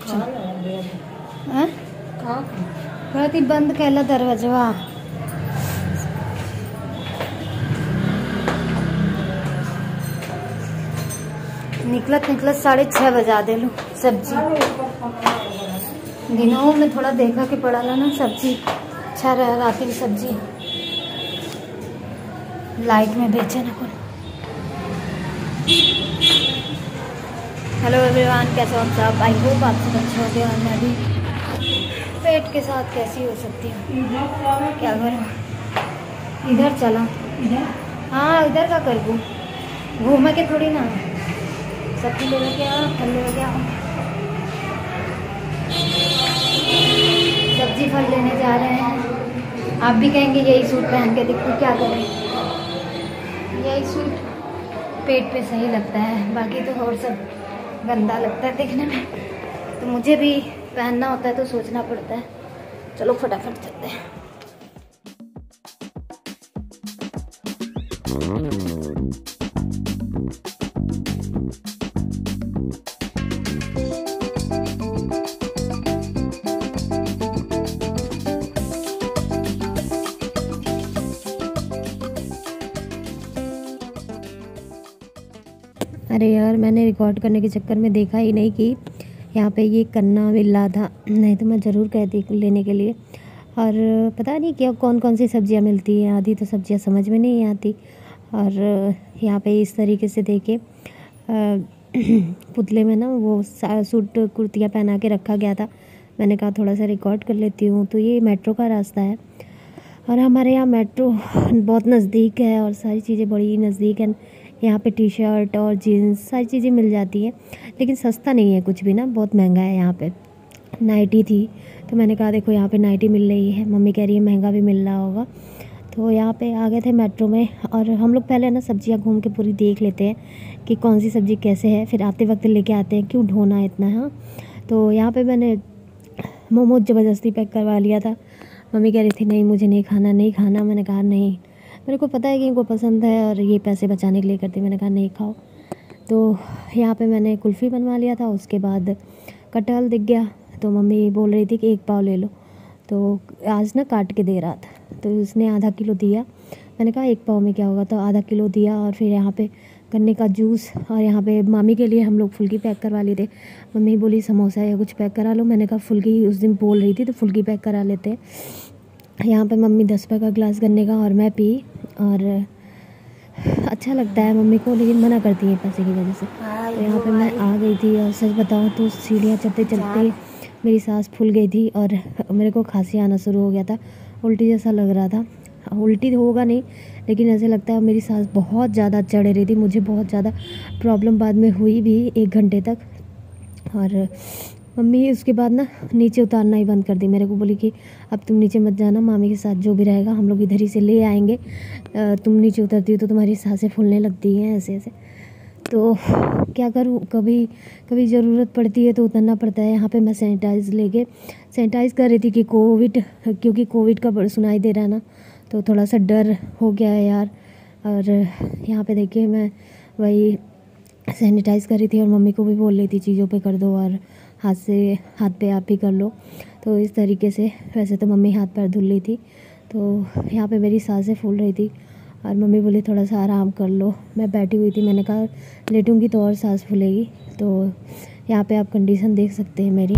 हाँ बहुत ही बंद कैला दरवाजा। निकलत 6:30 बजा दे लो। सब्जी दिनों में थोड़ा देखा कि पड़ा ला ना, सब्जी अच्छा रहा, रात की सब्जी लाइट में बेचे ना कोई। हेलो एवरीवन, कैसे हो आप सब? आई होप आप सब अच्छे हो गए। और मैं भी पेट के साथ कैसी हो सकती हूँ, क्या करूँ। इधर चला, हाँ इधर का कर दूँ, घूमे के थोड़ी ना। सब्जी ले लेके आओ, फल ले लेके आओ। सब्जी फल लेने जा रहे हैं। आप भी कहेंगे यही सूट पहन के देखो, क्या करें। यही सूट पेट पे सही लगता है, बाकी तो और सब गंदा लगता है देखने में। तो मुझे भी पहनना होता है तो सोचना पड़ता है। चलो फटाफट चलते हैं। अरे यार, मैंने रिकॉर्ड करने के चक्कर में देखा ही नहीं कि यहाँ पे ये कन्ना मिल रहा था, नहीं तो मैं ज़रूर कहती लेने के लिए। और पता नहीं क्या कौन कौन सी सब्जियाँ मिलती हैं, आधी तो सब्जियाँ समझ में नहीं आती। और यहाँ पे इस तरीके से देखे पुतले में ना वो सूट कुर्तियाँ पहना के रखा गया था। मैंने कहा थोड़ा सा रिकॉर्ड कर लेती हूँ। तो ये मेट्रो का रास्ता है और हमारे यहाँ मेट्रो बहुत नज़दीक है और सारी चीज़ें बड़ी नज़दीक हैं। यहाँ पे टी शर्ट और जीन्स सारी चीज़ें मिल जाती हैं, लेकिन सस्ता नहीं है कुछ भी ना, बहुत महंगा है। यहाँ पे नाइटी थी तो मैंने कहा देखो यहाँ पे नाइटी मिल रही है, मम्मी कह रही है महंगा भी मिल रहा होगा। तो यहाँ पे आ गए थे मेट्रो में। और हम लोग पहले ना सब्जियाँ घूम के पूरी देख लेते हैं कि कौन सी सब्ज़ी कैसे है, फिर आते वक्त लेके आते हैं, क्यों ढोना इतना। हाँ, तो यहाँ पर मैंने मोमोज ज़बरदस्ती पैक करवा लिया था। मम्मी कह रही थी नहीं मुझे नहीं खाना नहीं खाना। मैंने कहा नहीं, मेरे को पता है कि इनको पसंद है और ये पैसे बचाने के लिए करती। मैंने कहा नहीं खाओ। तो यहाँ पे मैंने कुल्फ़ी बनवा लिया था। उसके बाद कटहल दिख गया तो मम्मी बोल रही थी कि 1 पाव ले लो। तो आज ना काट के दे रहा था तो उसने आधा किलो दिया। मैंने कहा 1 पाव में क्या होगा, तो आधा किलो दिया। और फिर यहाँ पे गन्ने का जूस, और यहाँ पे मामी के लिए हम लोग फुल्की पैक करवा लिए थे। मम्मी बोली समोसा या कुछ पैक करा लो। मैंने कहा फुल्की उस दिन बोल रही थी तो फुल्की पैक करा लेते हैं। यहाँ पे मम्मी 10 रुपये का गिलास गन्ने का और मैं पी। और अच्छा लगता है मम्मी को, लेकिन मना करती है पैसे की वजह से। तो यहाँ पे मैं आ गई थी और सच बताऊँ तो सीढ़ियाँ चढ़ते चढ़ते मेरी सांस फूल गई थी और मेरे को खांसी आना शुरू हो गया था। उल्टी जैसा लग रहा था। उल्टी होगा नहीं, लेकिन ऐसे लगता है मेरी सांस बहुत ज़्यादा चढ़ रही थी। मुझे बहुत ज़्यादा प्रॉब्लम बाद में हुई भी 1 घंटे तक। और मम्मी उसके बाद ना नीचे उतारना ही बंद कर दी। मेरे को बोली कि अब तुम नीचे मत जाना, मामी के साथ जो भी रहेगा हम लोग इधर ही से ले आएंगे। तुम नीचे उतरती हो तो तुम्हारी सांसें फूलने लगती हैं ऐसे ऐसे। तो क्या करूँ, कभी कभी ज़रूरत पड़ती है तो उतरना पड़ता है। यहाँ पे मैं सैनिटाइज़ कर रही थी कि क्योंकि कोविड का सुनाई दे रहा है ना, तो थोड़ा सा डर हो गया है यार। और यहाँ पे देखिए मैं वही सैनिटाइज़ कर रही थी और मम्मी को भी बोल रही थी चीज़ों पे कर दो और हाथ पे आप ही कर लो। तो इस तरीके से, वैसे तो मम्मी हाथ पैर धुल रही थी। तो यहाँ पे मेरी सांसें फूल रही थी और मम्मी बोली थोड़ा सा आराम कर लो। मैं बैठी हुई थी, मैंने कहा लेटूंगी तो और सांस फूलेगी। तो यहाँ पे आप कंडीशन देख सकते हैं मेरी।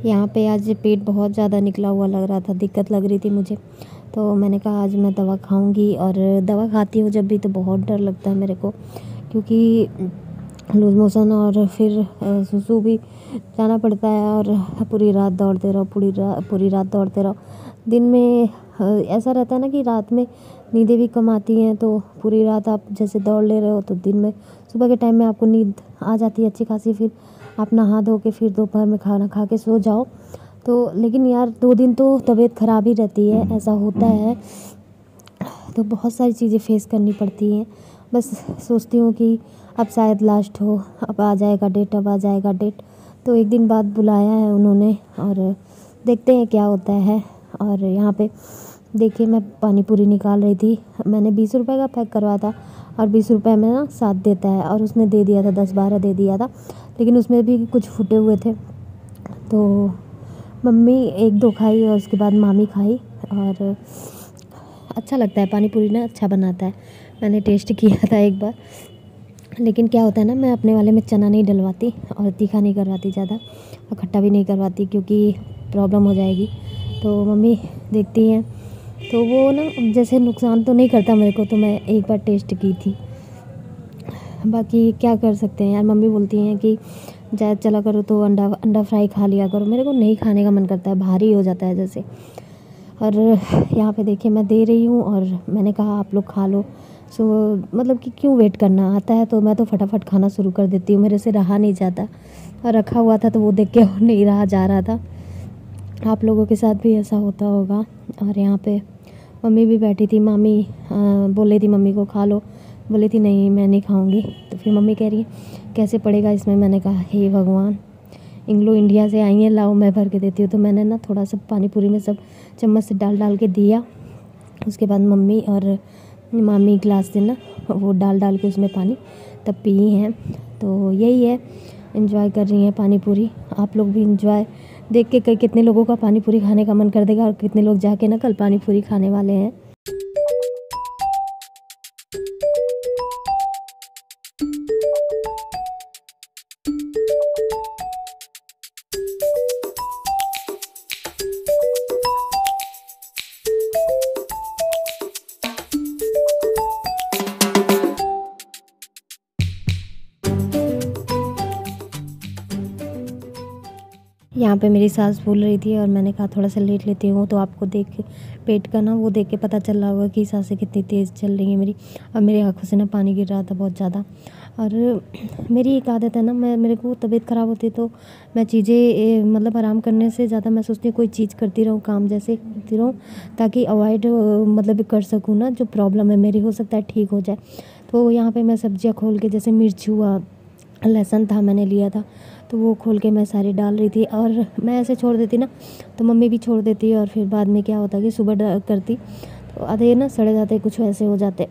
यहाँ पे आज पेट बहुत ज़्यादा निकला हुआ लग रहा था, दिक्कत लग रही थी मुझे। तो मैंने कहा आज मैं दवा खाऊंगी। और दवा खाती हूँ जब भी तो बहुत डर लगता है मेरे को, क्योंकि लूज़ मोशन और फिर सुसु भी जाना पड़ता है। और पूरी रात दौड़ते रहो, पूरी रात दौड़ते रहो। दिन में ऐसा रहता है ना कि रात में नींदें भी कम आती हैं, तो पूरी रात आप जैसे दौड़ ले रहे हो तो दिन में सुबह के टाइम में आपको नींद आ जाती है अच्छी खासी। फिर आप नहा धो के फिर दोपहर में खाना खा के सो जाओ। तो लेकिन यार 2 दिन तो तबीयत ख़राब ही रहती है, ऐसा होता है। तो बहुत सारी चीज़ें फ़ेस करनी पड़ती हैं। बस सोचती हूँ कि अब शायद लास्ट हो, अब आ जाएगा डेट, अब आ जाएगा डेट। तो 1 दिन बाद बुलाया है उन्होंने और देखते हैं क्या होता है। और यहाँ पे देखिए मैं पानी पूरी निकाल रही थी। मैंने 20 रुपए का पैक करवाया था और 20 रुपए में ना 7 देता है और उसने दे दिया था 10-12 दे दिया था, लेकिन उसमें भी कुछ फूटे हुए थे। तो मम्मी 1-2 खाई और उसके बाद मामी खाई। और अच्छा लगता है पानी पूरी ना, अच्छा बनाता है। मैंने टेस्ट किया था एक बार, लेकिन क्या होता है ना, मैं अपने वाले में चना नहीं डलवाती और तीखा नहीं करवाती ज़्यादा और खट्टा भी नहीं करवाती क्योंकि प्रॉब्लम हो जाएगी। तो मम्मी देखती हैं तो वो ना जैसे नुकसान तो नहीं करता मेरे को, तो मैं एक बार टेस्ट की थी। बाकी क्या कर सकते हैं यार, मम्मी बोलती हैं कि ज़्यादा चला करो तो अंडा फ्राई खा लिया करो। मेरे को नहीं खाने का मन करता है, भारी हो जाता है जैसे। और यहाँ पे देखिए मैं दे रही हूँ और मैंने कहा आप लोग खा लो। सो मतलब कि क्यों वेट करना, आता है तो मैं तो फटाफट खाना शुरू कर देती हूँ, मेरे से रहा नहीं जाता। और रखा हुआ था तो वो देख के नहीं रहा जा रहा था। आप लोगों के साथ भी ऐसा होता होगा। और यहाँ पे मम्मी भी बैठी थी, मामी बोल रही थी मम्मी को खा लो, बोली थी नहीं मैं नहीं खाऊंगी। तो फिर मम्मी कह रही है कैसे पड़ेगा इसमें। मैंने कहा हे भगवान, इंग्लो इंडिया से आई हैं, लाओ मैं भर के देती हूँ। तो मैंने ना थोड़ा सा पानी पूरी में सब चम्मच से डाल के दिया। उसके बाद मम्मी और मामी गिलास से ना वो डाल के उसमें पानी तब पी हैं। तो यही है, एंजॉय कर रही हैं पानी पूरी। आप लोग भी एंजॉय देख के कितने लोगों का पानी पूरी खाने का मन कर देगा और कितने लोग जाके ना कल पानी पूरी खाने वाले हैं। यहाँ पे मेरी सास बोल रही थी और मैंने कहा थोड़ा सा लेट लेती हूँ। तो आपको देख के पेट का ना वो देख के पता चल रहा होगा कि सांसें कितनी तेज़ चल रही हैं मेरी। और मेरी आँखों से ना पानी गिर रहा था बहुत ज़्यादा। और मेरी एक आदत है ना, मेरे को तबीयत ख़राब होती है तो मैं चीज़ें मतलब आराम करने से ज़्यादा मैं सोचती हूँ कोई चीज़ करती रहूँ, काम जैसे करती रहूँ ताकि अवॉइड मतलब कर सकूँ ना जो प्रॉब्लम है मेरी, हो सकता है ठीक हो जाए। तो यहाँ पर मैं सब्जियाँ खोल के, जैसे मिर्च हुआ, लहसुन था मैंने लिया था, तो वो खोल के मैं सारी डाल रही थी। और मैं ऐसे छोड़ देती ना तो मम्मी भी छोड़ देती और फिर बाद में क्या होता कि सुबह करती तो आधे ना सड़े जाते, कुछ वैसे हो जाते।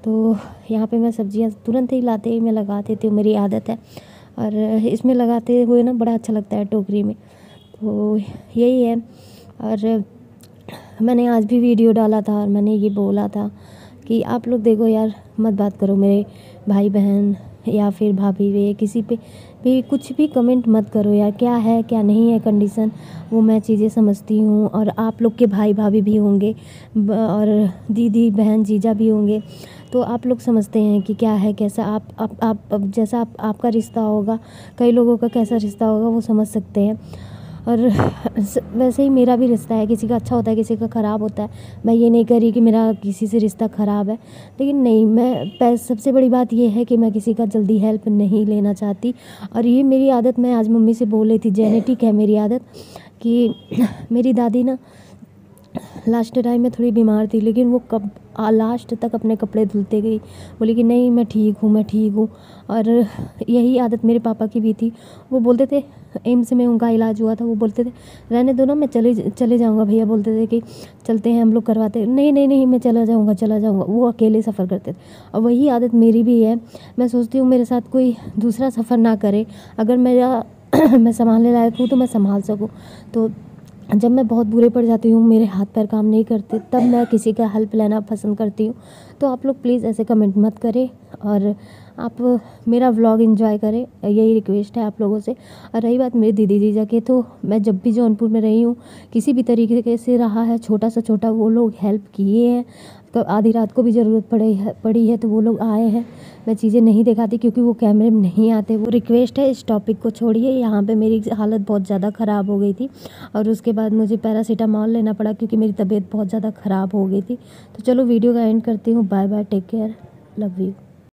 तो यहाँ पे मैं सब्जियाँ तुरंत ही लाते ही मैं लगा देती हूँ, मेरी आदत है। और इसमें लगाते हुए ना बड़ा अच्छा लगता है टोकरी में। तो यही है। और मैंने आज भी वीडियो डाला था और मैंने ये बोला था कि आप लोग देखो यार, मत बात करो मेरे भाई बहन या फिर भाभी वे किसी पे भी कुछ भी कमेंट मत करो यार। क्या है क्या नहीं है कंडीशन, वो मैं चीज़ें समझती हूँ। और आप लोग के भाई भाभी भी होंगे और दीदी बहन जीजा भी होंगे, तो आप लोग समझते हैं कि क्या है कैसा। आप जैसा आपका रिश्ता होगा, कई लोगों का कैसा रिश्ता होगा वो समझ सकते हैं। और वैसे ही मेरा भी रिश्ता है, किसी का अच्छा होता है किसी का ख़राब होता है। मैं ये नहीं कह रही कि मेरा किसी से रिश्ता ख़राब है, लेकिन नहीं, मैं सबसे बड़ी बात ये है कि मैं किसी का जल्दी हेल्प नहीं लेना चाहती। और ये मेरी आदत, मैं आज मम्मी से बोल रही थी, जेनेटिक है मेरी आदत कि मेरी दादी ना लास्ट टाइम में थोड़ी बीमार थी, लेकिन वो कब लास्ट तक अपने कपड़े धुलते गई, बोली कि नहीं मैं ठीक हूँ मैं ठीक हूँ। और यही आदत मेरे पापा की भी थी। वो बोलते थे, एम्स में उनका इलाज हुआ था, वो बोलते थे रहने दो ना, मैं चले जाऊँगा। भैया बोलते थे कि चलते हैं हम लोग करवाते, नहीं नहीं नहीं मैं चला जाऊँगा। वो अकेले सफ़र करते थे और वही आदत मेरी भी है। मैं सोचती हूँ मेरे साथ कोई दूसरा सफ़र ना करे, अगर मेरा मैं संभालने लायक हूँ तो मैं संभाल सकूँ। तो जब मैं बहुत बुरे पड़ जाती हूँ, मेरे हाथ पैर काम नहीं करते, तब मैं किसी का हेल्प लेना पसंद करती हूँ। तो आप लोग प्लीज़ ऐसे कमेंट मत करें और आप मेरा व्लॉग एंजॉय करें, यही रिक्वेस्ट है आप लोगों से। और रही बात मेरी दीदी जीजा के, तो मैं जब भी जौनपुर में रही हूँ किसी भी तरीके से रहा है, छोटा से छोटा वो लोग हेल्प किए हैं। आधी रात को भी ज़रूरत पड़ी है तो वो लोग आए हैं। मैं चीज़ें नहीं दिखाती क्योंकि वो कैमरे में नहीं आते। वो रिक्वेस्ट है, इस टॉपिक को छोड़िए। यहाँ पे मेरी हालत बहुत ज़्यादा ख़राब हो गई थी और उसके बाद मुझे पैरासीटामॉल लेना पड़ा क्योंकि मेरी तबीयत बहुत ज़्यादा ख़राब हो गई थी। तो चलो वीडियो का एंड करती हूँ। Bye bye, take care, love you.